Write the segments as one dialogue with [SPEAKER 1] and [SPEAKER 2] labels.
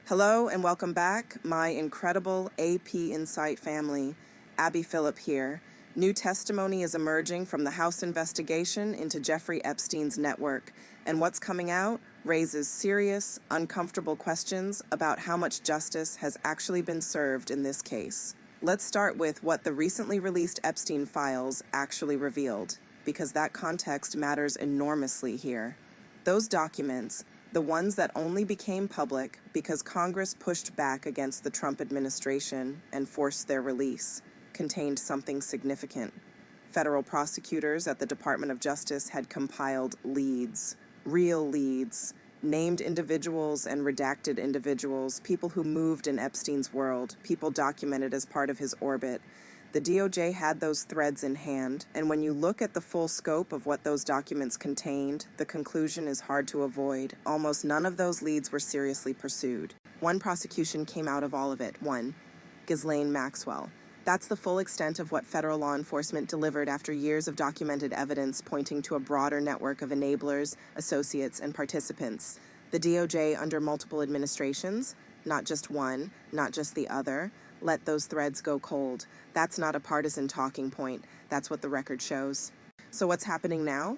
[SPEAKER 1] Hello and welcome back, my incredible AP Insight family. Abby Phillip here. New testimony is emerging from the House investigation into Jeffrey Epstein's network, and what's coming out raises serious, uncomfortable questions about how much justice has actually been served in this case. Let's start with what the recently released Epstein files actually revealed, because that context matters enormously here. Those documents, the ones that only became public because Congress pushed back against the Trump administration and forced their release, contained something significant. Federal prosecutors at the Department of Justice had compiled leads, real leads, named individuals and redacted individuals, people who moved in Epstein's world, people documented as part of his orbit. The DOJ had those threads in hand, and when you look at the full scope of what those documents contained, the conclusion is hard to avoid. Almost none of those leads were seriously pursued. One prosecution came out of all of it. One, Ghislaine Maxwell. That's the full extent of what federal law enforcement delivered after years of documented evidence pointing to a broader network of enablers, associates, and participants. The DOJ, under multiple administrations, not just one, not just the other, let those threads go cold. That's not a partisan talking point. That's what the record shows. So what's happening now?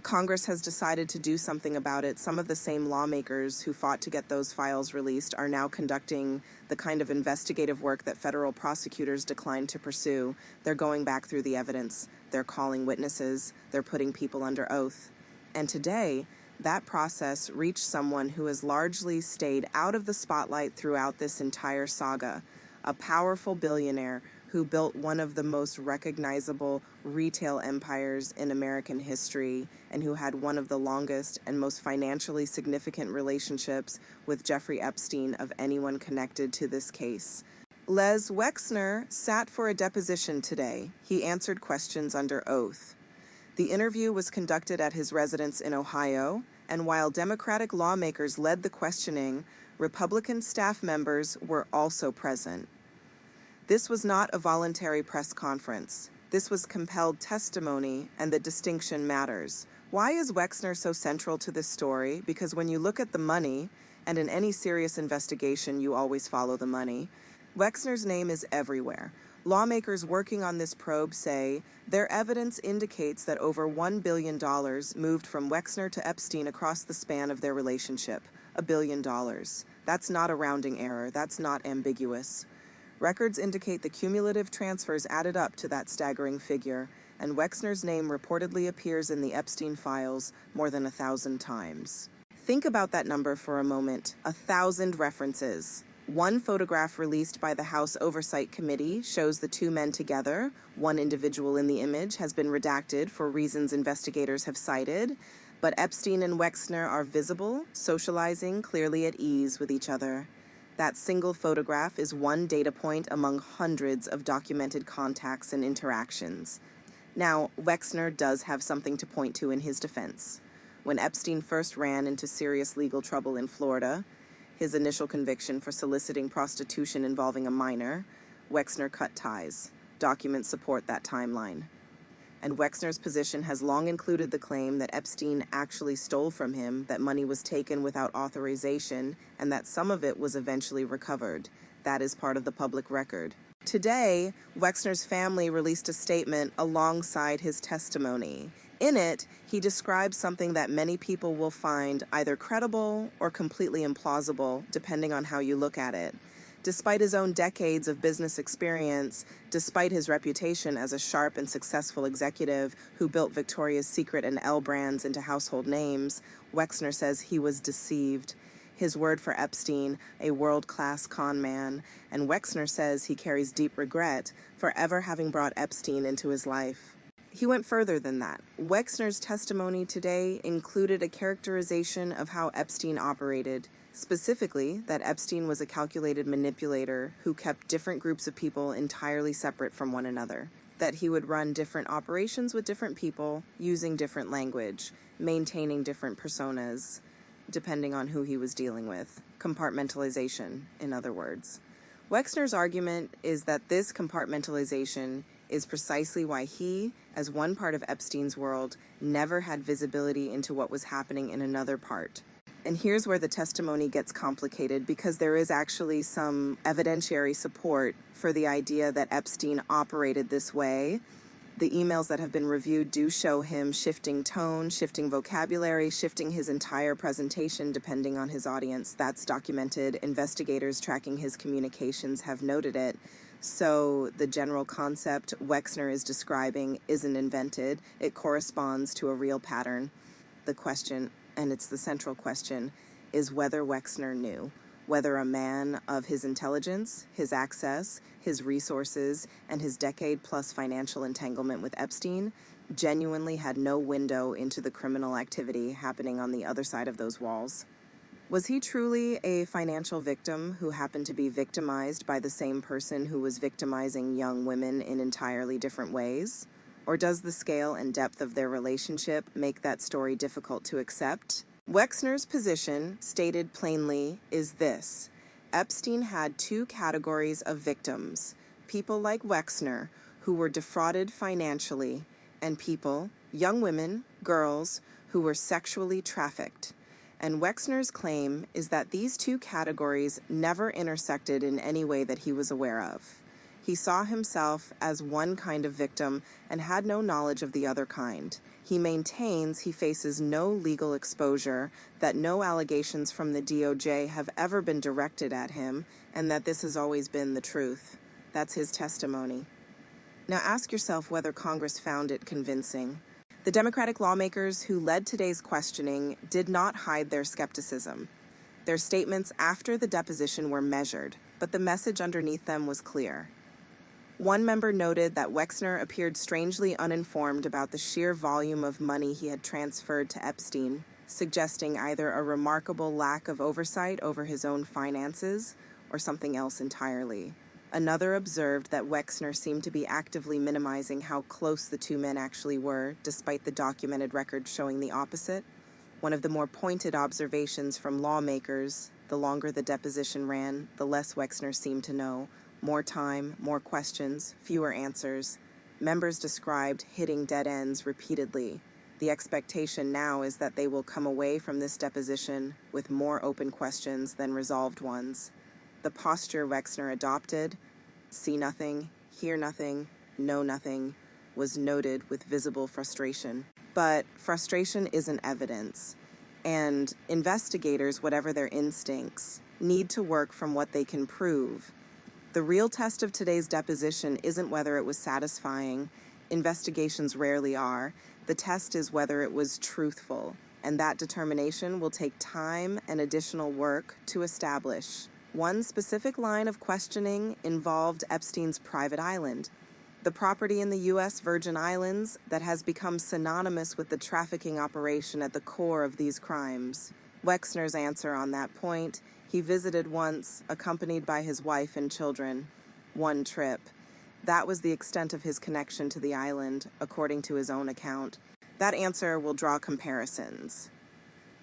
[SPEAKER 1] Congress has decided to do something about it. Some of the same lawmakers who fought to get those files released are now conducting the kind of investigative work that federal prosecutors declined to pursue. They're going back through the evidence. They're calling witnesses. They're putting people under oath. And today, that process reached someone who has largely stayed out of the spotlight throughout this entire saga. A powerful billionaire who built one of the most recognizable retail empires in American history and who had one of the longest and most financially significant relationships with Jeffrey Epstein of anyone connected to this case. Les Wexner sat for a deposition today. He answered questions under oath. The interview was conducted at his residence in Ohio, and while Democratic lawmakers led the questioning, Republican staff members were also present. This was not a voluntary press conference. This was compelled testimony, and the distinction matters. Why is Wexner so central to this story? Because when you look at the money, and in any serious investigation you always follow the money, Wexner's name is everywhere. Lawmakers working on this probe say their evidence indicates that over $1 billion moved from Wexner to Epstein across the span of their relationship. $1 billion. That's not a rounding error. That's not ambiguous. Records indicate the cumulative transfers added up to that staggering figure, and Wexner's name reportedly appears in the Epstein files more than 1,000 times. Think about that number for a moment. 1,000 references. One photograph released by the House Oversight Committee shows the two men together. One individual in the image has been redacted for reasons investigators have cited, but Epstein and Wexner are visible, socializing, clearly at ease with each other. That single photograph is one data point among hundreds of documented contacts and interactions. Now, Wexner does have something to point to in his defense. When Epstein first ran into serious legal trouble in Florida, his initial conviction for soliciting prostitution involving a minor, Wexner cut ties. Documents support that timeline. And Wexner's position has long included the claim that Epstein actually stole from him, that money was taken without authorization, and that some of it was eventually recovered. That is part of the public record. Today, Wexner's family released a statement alongside his testimony. In it, he describes something that many people will find either credible or completely implausible, depending on how you look at it. Despite his own decades of business experience, despite his reputation as a sharp and successful executive who built Victoria's Secret and L brands into household names, Wexner says he was deceived. His word for Epstein, a world-class con man, and Wexner says he carries deep regret for ever having brought Epstein into his life. He went further than that. Wexner's testimony today included a characterization of how Epstein operated, specifically that Epstein was a calculated manipulator who kept different groups of people entirely separate from one another, that he would run different operations with different people using different language, maintaining different personas, depending on who he was dealing with. Compartmentalization, in other words. Wexner's argument is that this compartmentalization is precisely why he, as one part of Epstein's world, never had visibility into what was happening in another part. And here's where the testimony gets complicated, because there is actually some evidentiary support for the idea that Epstein operated this way. The emails that have been reviewed do show him shifting tone, shifting vocabulary, shifting his entire presentation depending on his audience. That's documented. Investigators tracking his communications have noted it. So the general concept Wexner is describing isn't invented. It corresponds to a real pattern. The question, and it's the central question, is whether Wexner knew, whether a man of his intelligence, his access, his resources, and his decade-plus financial entanglement with Epstein genuinely had no window into the criminal activity happening on the other side of those walls. Was he truly a financial victim who happened to be victimized by the same person who was victimizing young women in entirely different ways? Or does the scale and depth of their relationship make that story difficult to accept? Wexner's position, stated plainly, is this: Epstein had two categories of victims: people like Wexner, who were defrauded financially, and people, young women, girls, who were sexually trafficked. And Wexner's claim is that these two categories never intersected in any way that he was aware of. He saw himself as one kind of victim and had no knowledge of the other kind. He maintains he faces no legal exposure, that no allegations from the DOJ have ever been directed at him, and that this has always been the truth. That's his testimony. Now ask yourself whether Congress found it convincing. The Democratic lawmakers who led today's questioning did not hide their skepticism. Their statements after the deposition were measured, but the message underneath them was clear. One member noted that Wexner appeared strangely uninformed about the sheer volume of money he had transferred to Epstein, suggesting either a remarkable lack of oversight over his own finances or something else entirely. Another observed that Wexner seemed to be actively minimizing how close the two men actually were, despite the documented record showing the opposite. One of the more pointed observations from lawmakers: the longer the deposition ran, the less Wexner seemed to know. More time, more questions, fewer answers. Members described hitting dead ends repeatedly. The expectation now is that they will come away from this deposition with more open questions than resolved ones. The posture Wexner adopted, see nothing, hear nothing, know nothing, was noted with visible frustration. But frustration isn't evidence, and investigators, whatever their instincts, need to work from what they can prove. The real test of today's deposition isn't whether it was satisfying. Investigations rarely are. The test is whether it was truthful, and that determination will take time and additional work to establish. One specific line of questioning involved Epstein's private island, the property in the U.S. Virgin Islands that has become synonymous with the trafficking operation at the core of these crimes. Wexner's answer on that point: he visited once, accompanied by his wife and children. One trip. That was the extent of his connection to the island, according to his own account. That answer will draw comparisons.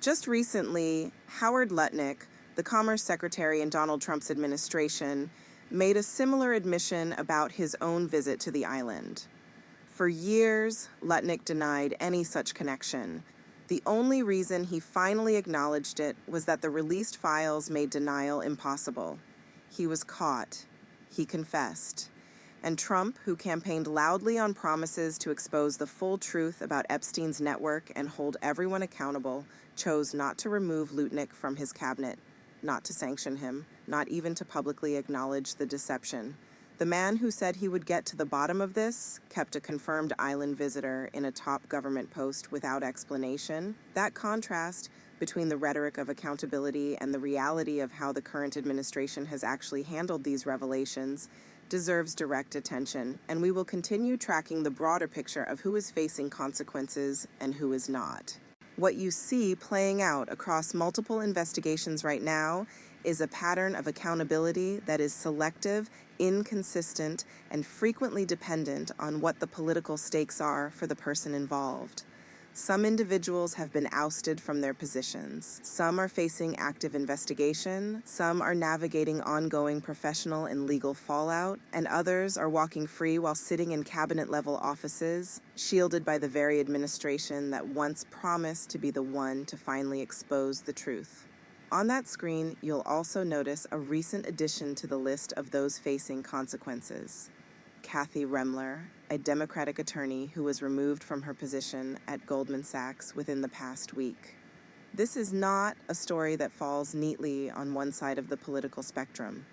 [SPEAKER 1] Just recently, Howard Lutnick, the Commerce Secretary in Donald Trump's administration, made a similar admission about his own visit to the island. For years, Lutnick denied any such connection. The only reason he finally acknowledged it was that the released files made denial impossible. He was caught. He confessed. And Trump, who campaigned loudly on promises to expose the full truth about Epstein's network and hold everyone accountable, chose not to remove Lutnick from his cabinet, not to sanction him, not even to publicly acknowledge the deception. The man who said he would get to the bottom of this kept a confirmed island visitor in a top government post without explanation. That contrast between the rhetoric of accountability and the reality of how the current administration has actually handled these revelations deserves direct attention, and we will continue tracking the broader picture of who is facing consequences and who is not. What you see playing out across multiple investigations right now is a pattern of accountability that is selective, inconsistent, and frequently dependent on what the political stakes are for the person involved. Some individuals have been ousted from their positions. Some are facing active investigation, some are navigating ongoing professional and legal fallout, and others are walking free while sitting in cabinet-level offices, shielded by the very administration that once promised to be the one to finally expose the truth. On that screen, you'll also notice a recent addition to the list of those facing consequences. Kathy Remler, a Democratic attorney who was removed from her position at Goldman Sachs within the past week. This is not a story that falls neatly on one side of the political spectrum.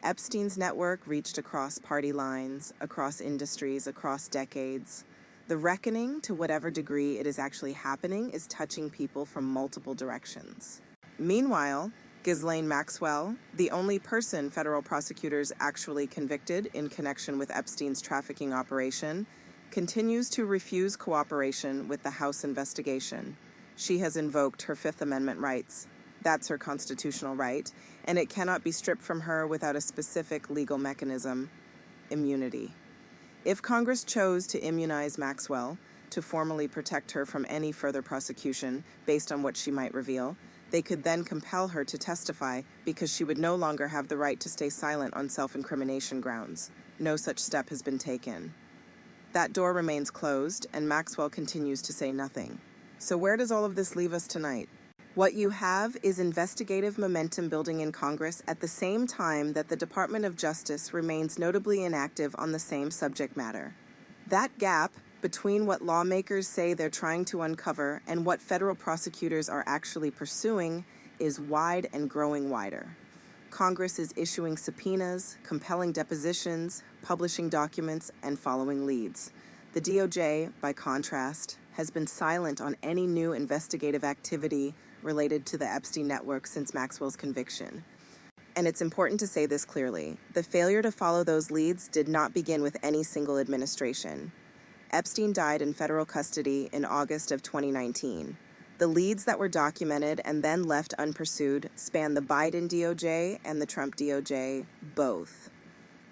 [SPEAKER 1] Epstein's network reached across party lines, across industries, across decades. The reckoning, to whatever degree it is actually happening, is touching people from multiple directions. Meanwhile, Ghislaine Maxwell, the only person federal prosecutors actually convicted in connection with Epstein's trafficking operation, continues to refuse cooperation with the House investigation. She has invoked her Fifth Amendment rights. That's her constitutional right, and it cannot be stripped from her without a specific legal mechanism: immunity. If Congress chose to immunize Maxwell, to formally protect her from any further prosecution based on what she might reveal, they could then compel her to testify because she would no longer have the right to stay silent on self-incrimination grounds. No such step has been taken. That door remains closed, and Maxwell continues to say nothing. So where does all of this leave us tonight? What you have is investigative momentum building in Congress at the same time that the Department of Justice remains notably inactive on the same subject matter. That gap between what lawmakers say they're trying to uncover and what federal prosecutors are actually pursuing is wide and growing wider. Congress is issuing subpoenas, compelling depositions, publishing documents, and following leads. The DOJ, by contrast, has been silent on any new investigative activity related to the Epstein network since Maxwell's conviction. And it's important to say this clearly: the failure to follow those leads did not begin with any single administration. Epstein died in federal custody in August of 2019. The leads that were documented and then left unpursued span the Biden DOJ and the Trump DOJ both.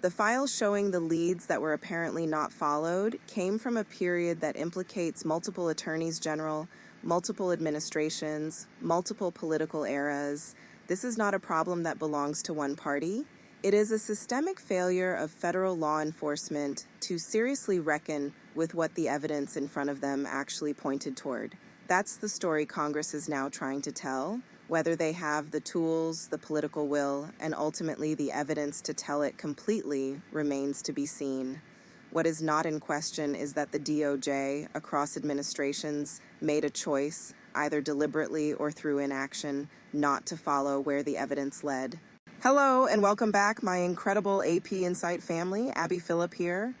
[SPEAKER 1] The files showing the leads that were apparently not followed came from a period that implicates multiple attorneys general, multiple administrations, multiple political eras. This is not a problem that belongs to one party. It is a systemic failure of federal law enforcement to seriously reckon with what the evidence in front of them actually pointed toward. That's the story Congress is now trying to tell. Whether they have the tools, the political will, and ultimately the evidence to tell it completely remains to be seen. What is not in question is that the DOJ, across administrations, made a choice, either deliberately or through inaction, not to follow where the evidence led. Hello, and welcome back, my incredible AP Insight family. Abby Phillip here.